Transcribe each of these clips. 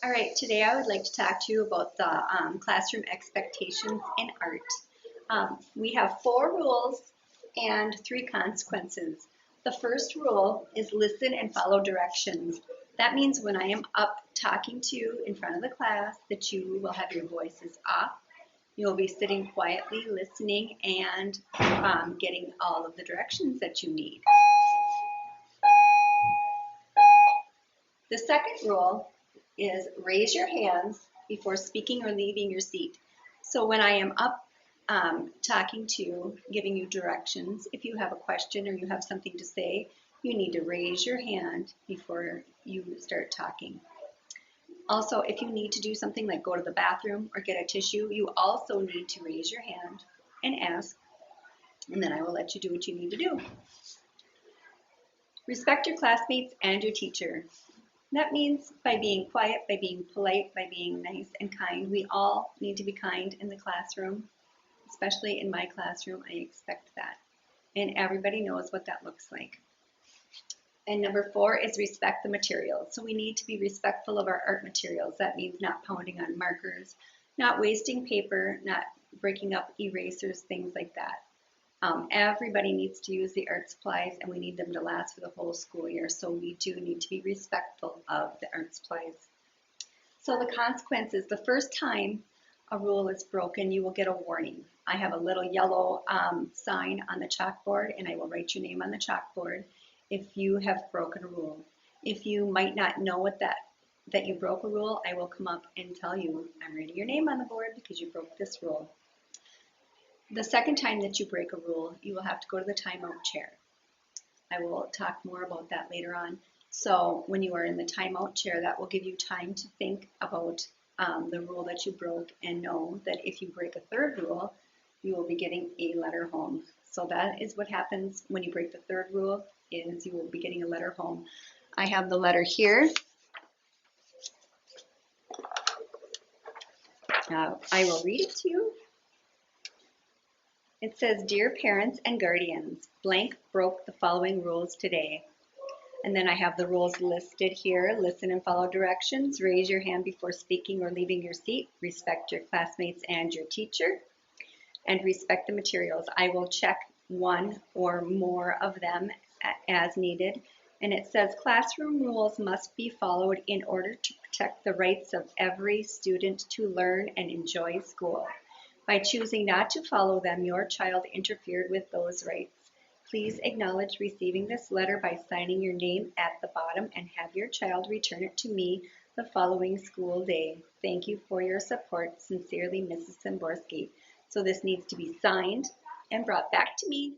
All right, today I would like to talk to you about the classroom expectations in art. We have 4 rules and 3 consequences. The first rule is listen and follow directions. That means when I am up talking to you in front of the class that you will have your voices off. You'll be sitting quietly listening and getting all of the directions that you need. The second rule is raise your hands before speaking or leaving your seat. So when I am up talking to you, giving you directions, if you have a question or you have something to say, you need to raise your hand before you start talking. Also, if you need to do something like go to the bathroom or get a tissue, you also need to raise your hand and ask, and then I will let you do what you need to do. Respect your classmates and your teacher. That means by being quiet, by being polite, by being nice and kind. We all need to be kind in the classroom, especially in my classroom. I expect that. And everybody knows what that looks like. And number 4 is respect the materials. So we need to be respectful of our art materials. That means not pounding on markers, not wasting paper, not breaking up erasers, things like that. Everybody needs to use the art supplies and we need them to last for the whole school year. So we do need to be respectful of the art supplies. So the consequences, the first time a rule is broken, you will get a warning. I have a little yellow sign on the chalkboard and I will write your name on the chalkboard if you have broken a rule. If you might not know what that you broke a rule, I will come up and tell you, I'm writing your name on the board because you broke this rule. The second time that you break a rule, you will have to go to the timeout chair. I will talk more about that later on. So when you are in the timeout chair, that will give you time to think about the rule that you broke and know that if you break a third rule, you will be getting a letter home. So that is what happens when you break the third rule, is you will be getting a letter home. I have the letter here. I will read it to you. It says, "Dear parents and guardians, blank broke the following rules today." And then I have the rules listed here. Listen and follow directions. Raise your hand before speaking or leaving your seat. Respect your classmates and your teacher. And respect the materials. I will check one or more of them as needed. And it says classroom rules must be followed in order to protect the rights of every student to learn and enjoy school. By choosing not to follow them, your child interfered with those rights. Please acknowledge receiving this letter by signing your name at the bottom and have your child return it to me the following school day. Thank you for your support. Sincerely, Mrs. Szymborski. So this needs to be signed and brought back to me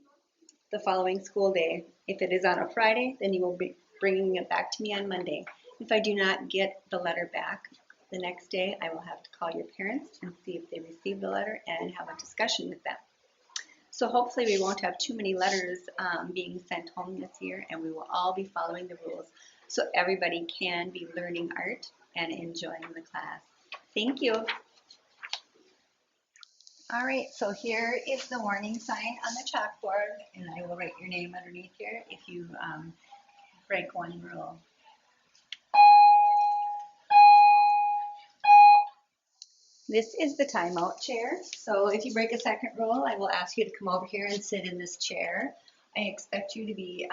the following school day. If it is on a Friday, then you will be bringing it back to me on Monday. If I do not get the letter back the next day, I will have to call your parents and see if they received the letter and have a discussion with them. So hopefully we won't have too many letters being sent home this year, and we will all be following the rules so everybody can be learning art and enjoying the class. Thank you. All right, so here is the warning sign on the chalkboard, and I will write your name underneath here if you break one rule. This is the timeout chair. So if you break a second rule, I will ask you to come over here and sit in this chair. I expect you to be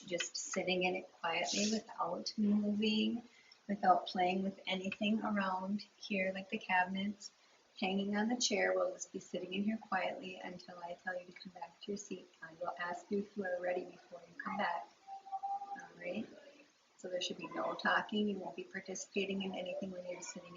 just sitting in it quietly without moving, without playing with anything around here like the cabinets. Hanging on the chair, we'll just be sitting in here quietly until I tell you to come back to your seat. I will ask you if you are ready before you come back. All right? So there should be no talking. You won't be participating in anything when you're sitting